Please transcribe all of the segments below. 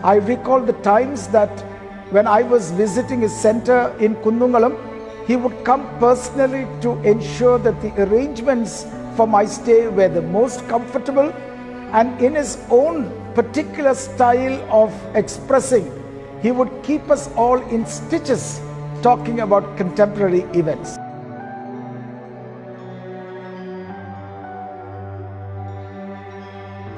I recall the times that when I was visiting his center in Kundungalam, he would come personally to ensure that the arrangements for my stay were the most comfortable, and in his own particular style of expressing, he would keep us all in stitches talking about contemporary events.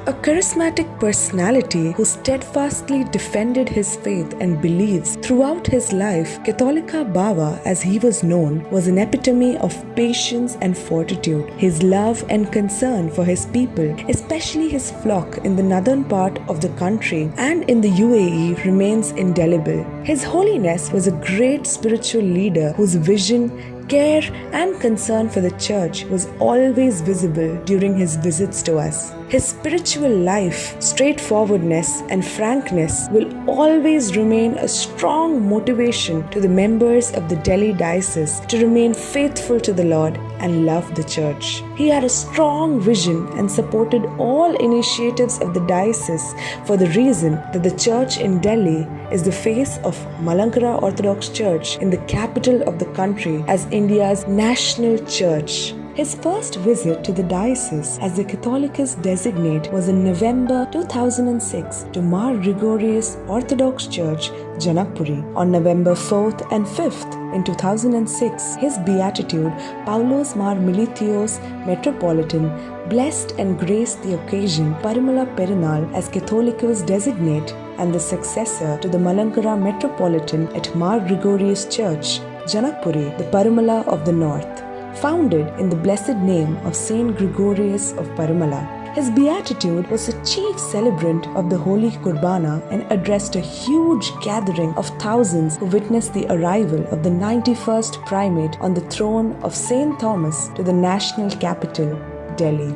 A charismatic personality who steadfastly defended his faith and beliefs throughout his life, Katholika Baba, as he was known, was an epitome of patience and fortitude. His love and concern for his people, especially his flock in the northern part of the country and in the UAE, remains indelible. His Holiness was a great spiritual leader whose vision, care and concern for the church was always visible during his visits to us. His spiritual life, straightforwardness and frankness will always remain a strong motivation to the members of the Delhi Diocese to remain faithful to the Lord and love the church. He had a strong vision and supported all initiatives of the diocese for the reason that the church in Delhi is the face of Malankara Orthodox Church in the capital of the country as India's national church. His first visit to the diocese as the Catholicos designate was in November 2006 to Mar Gregorius Orthodox Church, Janakpuri. On November 4th and 5th in 2006, his Beatitude, Paulos Mar Militios Metropolitan, blessed and graced the occasion Parimala Perunal as Catholicos designate and the successor to the Malankara Metropolitan at Mar Gregorius Church, Janakpuri, the Parimala of the North. Founded in the blessed name of Saint Gregorius of Parimala. His beatitude was the chief celebrant of the Holy Kurbana and addressed a huge gathering of thousands who witnessed the arrival of the 91st primate on the throne of St. Thomas to the national capital, Delhi.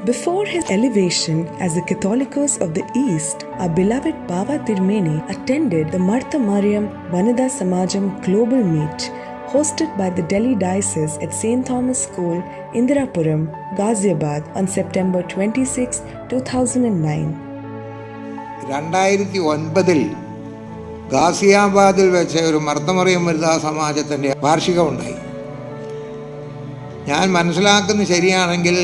Before his elevation as the Catholicos of the East, our beloved Baba Tirumeni attended the Martha Mariam Vanida Samajam Global Meet hosted by the Delhi Diocese at St. Thomas School, Indirapuram, Ghaziabad on September 26, 2009. 2009 ഗാസിയാബാദിൽ വെച്ച് ഒരു മർത്തമറിയം വനിതാ സമാജത്തിൻ്റെ വാർഷികമുണ്ടായി. ഞാൻ മനസ്സിലാക്കുന്നത് ശരിയാണെങ്കിൽ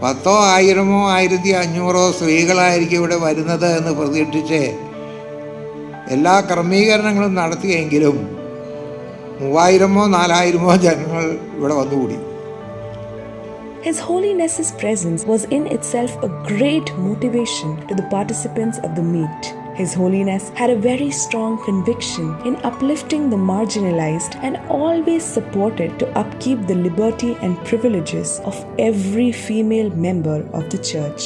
10,000 1000 1500 സ്ത്രീകളായിരിക്കും ഇവിടെ വരുന്നത് എന്ന് പ്രതീക്ഷിച്ച് എല്ലാ ക്രമീകരണങ്ങളും നടത്തിയെങ്കിലും 3000 4000 ജനങ്ങൾ ഇവിടെ വന്നുകൂടി. His Holiness's presence was in itself a great motivation to the participants of the meet. His Holiness had a very strong conviction in uplifting the marginalized and always supported to upkeep the liberty and privileges of every female member of the church.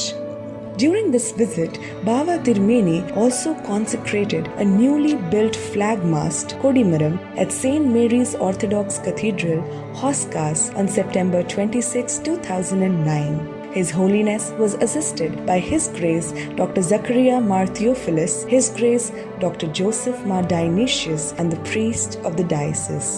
During this visit, Baba Tirumeni also consecrated a newly built flag mast, Kodimaram, at St. Mary's Orthodox Cathedral, Hoskas, on September 26, 2009. His Holiness was assisted by His Grace Dr. Zachariah Mar Theophilus, His Grace Dr. Joseph Mar Dionysius, and the priest of the diocese.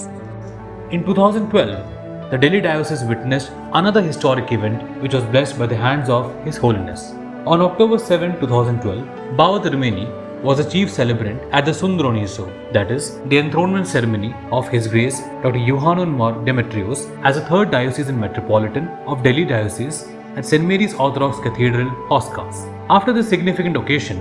In 2012, the Delhi Diocese witnessed another historic event which was blessed by the hands of His Holiness. On October 7, 2012, Baba Tirumeni was the chief celebrant at the Sundroniso, that is, the enthronement ceremony of His Grace Dr. Yohanan Mar Demetrios as the third diocesan metropolitan of Delhi Diocese at St. Mary's Orthodox Cathedral, Hoskas. After this significant occasion,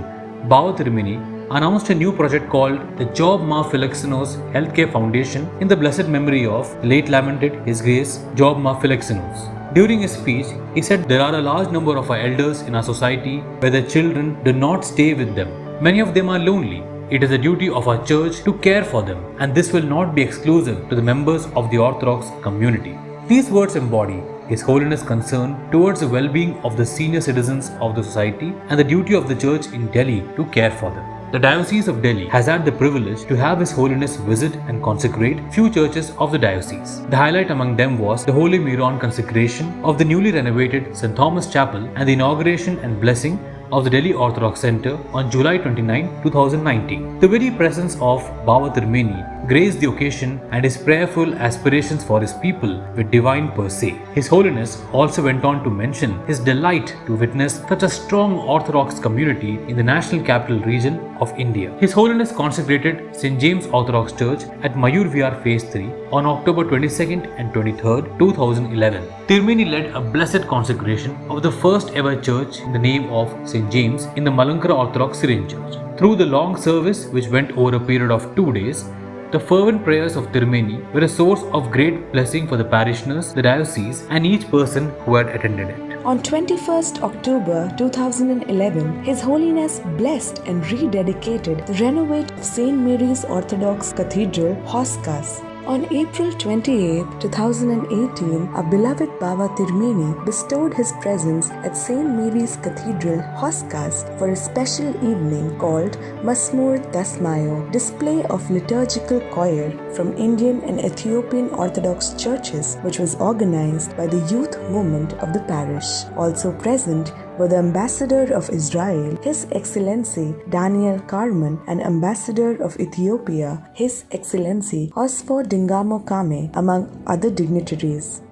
Baba Tirumeni announced a new project called the Job Ma Philoxenos Healthcare Foundation in the blessed memory of late lamented His Grace Job Ma Philoxenos. During his speech, he said there are a large number of our elders in our society where their children do not stay with them. Many of them are lonely. It is the duty of our church to care for them, and this will not be exclusive to the members of the Orthodox community. These words embody His Holiness' concern towards the well-being of the senior citizens of the society and the duty of the church in Delhi to care for them. The Diocese of Delhi has had the privilege to have His Holiness visit and consecrate few churches of the diocese. The highlight among them was the Holy Moran consecration of the newly renovated St. Thomas Chapel and the inauguration and blessing of the Delhi Orthodox Center on July 29, 2019. The very presence of Baba Tirumeni graced the occasion and his prayerful aspirations for his people with divine per se. His Holiness also went on to mention his delight to witness such a strong Orthodox community in the National Capital Region of India. His Holiness consecrated St. James Orthodox Church at Mayur Vihar Phase 3 on October 22nd and 23rd, 2011. Tirumeni led a blessed consecration of the first ever church in the name of St. James in the Malankara Orthodox Syrian Church. Through the long service, which went over a period of 2 days, the fervent prayers of Tirumeni were a source of great blessing for the parishioners, the diocese, and each person who had attended it. On 21st October 2011, His Holiness blessed and rededicated the renovated St. Mary's Orthodox Cathedral, Hoskas. On April 28, 2018, our beloved Baba Tirumeni bestowed his presence at St. Mary's Cathedral, Hoskas, for a special evening called Masmur Dasmayo, display of liturgical choir from Indian and Ethiopian Orthodox churches, which was organized by the youth movement of the parish. Also present were the Ambassador of Israel, His Excellency Daniel Carmen, and Ambassador of Ethiopia, His Excellency Osfo Dingamo Kame, among other dignitaries.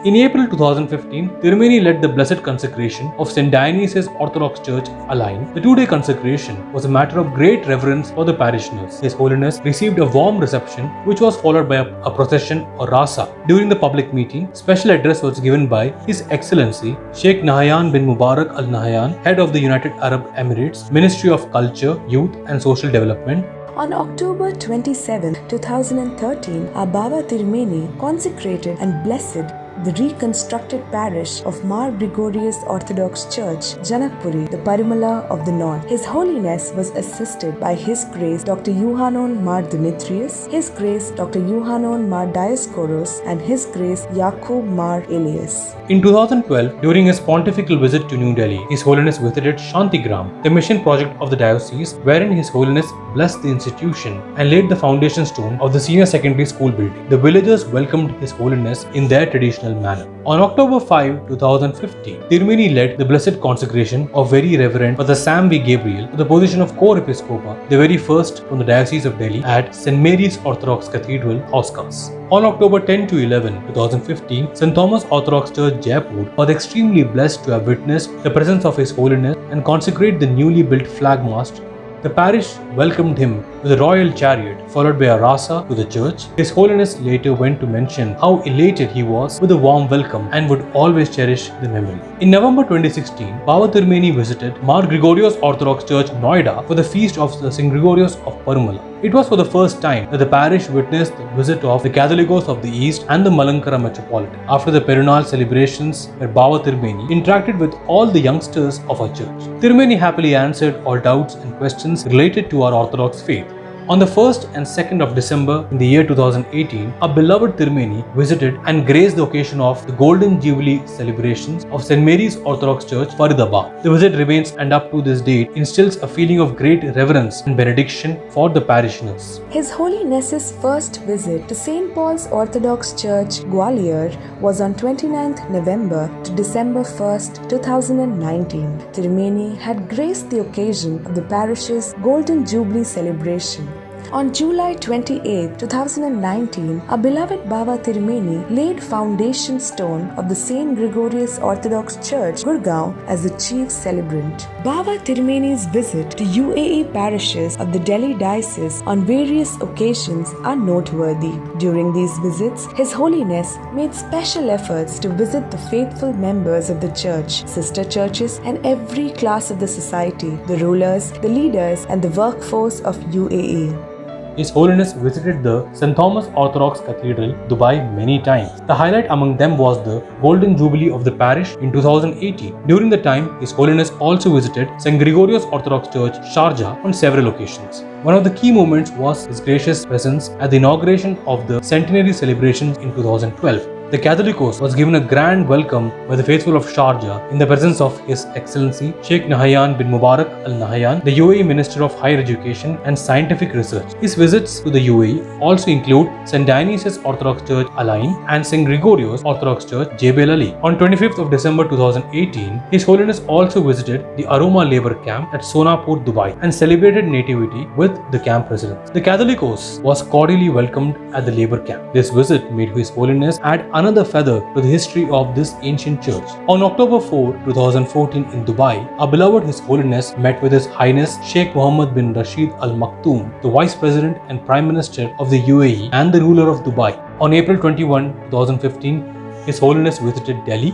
In April 2015, Tirumeni led the blessed consecration of St. Dionysius Orthodox Church, Align. The 2-day consecration was a matter of great reverence for the parishioners. His Holiness received a warm reception, which was followed by a procession or rasa. During the public meeting, special address was given by His Excellency Sheikh Nahyan bin Mubarak Al Nahyan, head of the United Arab Emirates, Ministry of Culture, Youth and Social Development. On October 27, 2013, our Baba Tirumeni consecrated and blessed the reconstructed parish of Mar Gregorius Orthodox Church, Janakpuri, the Parimala of the North. His Holiness was assisted by His Grace Dr. Yohanan Mar Demetrius, His Grace Dr. Yohanan Mar Dioscoros, and His Grace Yakub Mar Elias. In 2012, during his pontifical visit to New Delhi, His Holiness visited Shantigram, the mission project of the diocese, wherein His Holiness blessed the institution and laid the foundation stone of the senior secondary school building. The villagers welcomed His Holiness in their traditional manner. On October 5, 2015, Tirumeni led the blessed consecration of Very Reverend Father Sam V. Gabriel to the position of co-episcopa, the very first from the Diocese of Delhi, at St. Mary's Orthodox Cathedral, Hoskas. On October 10 to 11, 2015, St. Thomas Orthodox Church, Jaipur, was extremely blessed to have witnessed the presence of His Holiness and consecrate the newly built flag mast. The parish welcomed him with a royal chariot, followed by a rasa to the church. His Holiness later went to mention how elated he was with the warm welcome and would always cherish the memory. In November 2016, Baba Tirumeni visited Mar Gregorios Orthodox Church, Noida, for the feast of the St. Gregorios of Parumala. It was for the first time that the parish witnessed the visit of the Catholicos of the East and the Malankara Metropolitan. After the Perunal celebrations, where Baba Tirumeni interacted with all the youngsters of our church. Tirumeni happily answered all doubts and questions related to our Orthodox faith. On the 1st and 2nd of December in the year 2018, our beloved Tirumeni visited and graced the occasion of the Golden Jubilee celebrations of St. Mary's Orthodox Church, Faridabad. The visit remains and up to this date instills a feeling of great reverence and benediction for the parishioners. His Holiness's first visit to St. Paul's Orthodox Church, Gwalior, was on 29th November to December 1st, 2019. Tirumeni had graced the occasion of the parish's Golden Jubilee celebration. On July 28, 2019, our beloved Baba Tirumeni laid foundation stone of the St. Gregorius Orthodox Church, Gurgaon, as the chief celebrant. Baba Tirumeni's visit to UAE parishes of the Delhi Diocese on various occasions are noteworthy. During these visits, His Holiness made special efforts to visit the faithful members of the church, sister churches, and every class of the society, the rulers, the leaders, and the workforce of UAE. His Holiness visited the St. Thomas Orthodox Cathedral, Dubai many times. The highlight among them was the Golden Jubilee of the parish in 2018. During the time, His Holiness also visited St. Gregorios Orthodox Church, Sharjah on several occasions. One of the key moments was his gracious presence at the inauguration of the centenary celebrations in 2012. The Catholicos was given a grand welcome by the faithful of Sharjah in the presence of His Excellency Sheikh Nahyan bin Mubarak Al Nahyan, the UAE Minister of Higher Education and Scientific Research. His visits to the UAE also include St. Dionysius Orthodox Church Al Ain and St. Gregorios Orthodox Church Jebel Ali. On 25th of December 2018, His Holiness also visited the Aroma Labour Camp at Sonapur, Dubai and celebrated Nativity with the camp residents. The Catholicos was cordially welcomed at the Labour Camp. This visit made His Holiness add another feather to the history of this ancient church. On October 4, 2014 in Dubai, our beloved His Holiness met with His Highness Sheikh Mohammed bin Rashid Al Maktoum, the Vice President and Prime Minister of the UAE and the ruler of Dubai. On April 21, 2015, His Holiness visited Delhi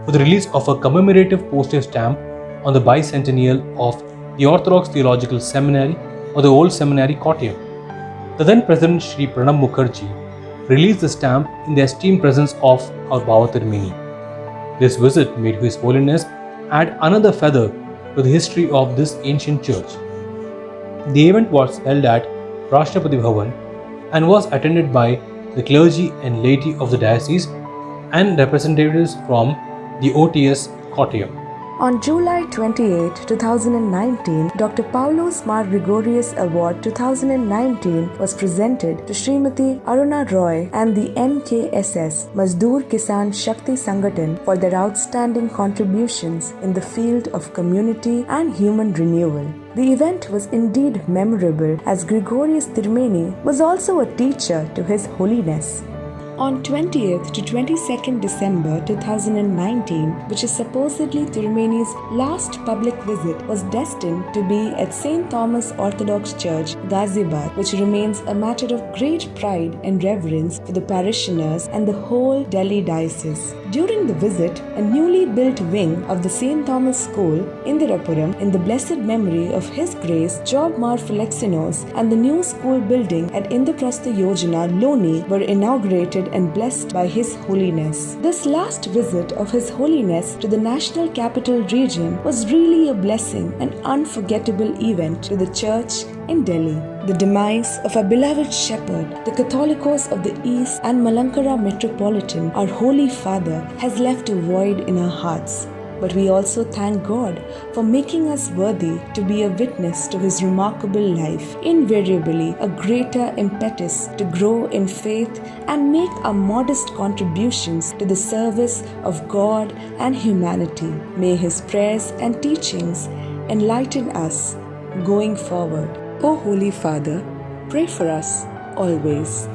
for the release of a commemorative postage stamp on the bicentennial of the Orthodox Theological Seminary or the Old Seminary Kottayam. The then President Shri Pranab Mukherjee released the stamp in the esteemed presence of our Baba Tirumeni. This visit made His Holiness add another feather to the history of this ancient church. The event was held at Rashtrapati Bhavan and was attended by the clergy and laity of the diocese and representatives from the OTS Kottayam. On July 28, 2019, Dr. Paulos Mar Gregorius Award 2019 was presented to Srimati Aruna Roy and the MKSS Mazdoor Kisan Shakti Sangathan for their outstanding contributions in the field of community and human renewal. The event was indeed memorable as Gregorius Tirumeni was also a teacher to His Holiness. On 20th to 22nd December 2019, which is supposedly Tirumeni's last public visit, was destined to be at St. Thomas Orthodox Church, Ghaziabad, which remains a matter of great pride and reverence for the parishioners and the whole Delhi Diocese. During the visit, a newly built wing of the St. Thomas School, Indirapuram, in the blessed memory of His Grace Job Mar Falexinos, and the new school building at Indraprastha Yojana, Loni, were inaugurated and blessed by His Holiness. This last visit of His Holiness to the National Capital Region was really a blessing and unforgettable event to the Church in Delhi. The demise of our beloved shepherd, the Catholicos of the East and Malankara Metropolitan, our Holy Father, has left a void in our hearts. But we also thank God for making us worthy to be a witness to His remarkable life, invariably a greater impetus to grow in faith and make our modest contributions to the service of God and humanity. May His prayers and teachings enlighten us going forward. O Holy Father, pray for us always.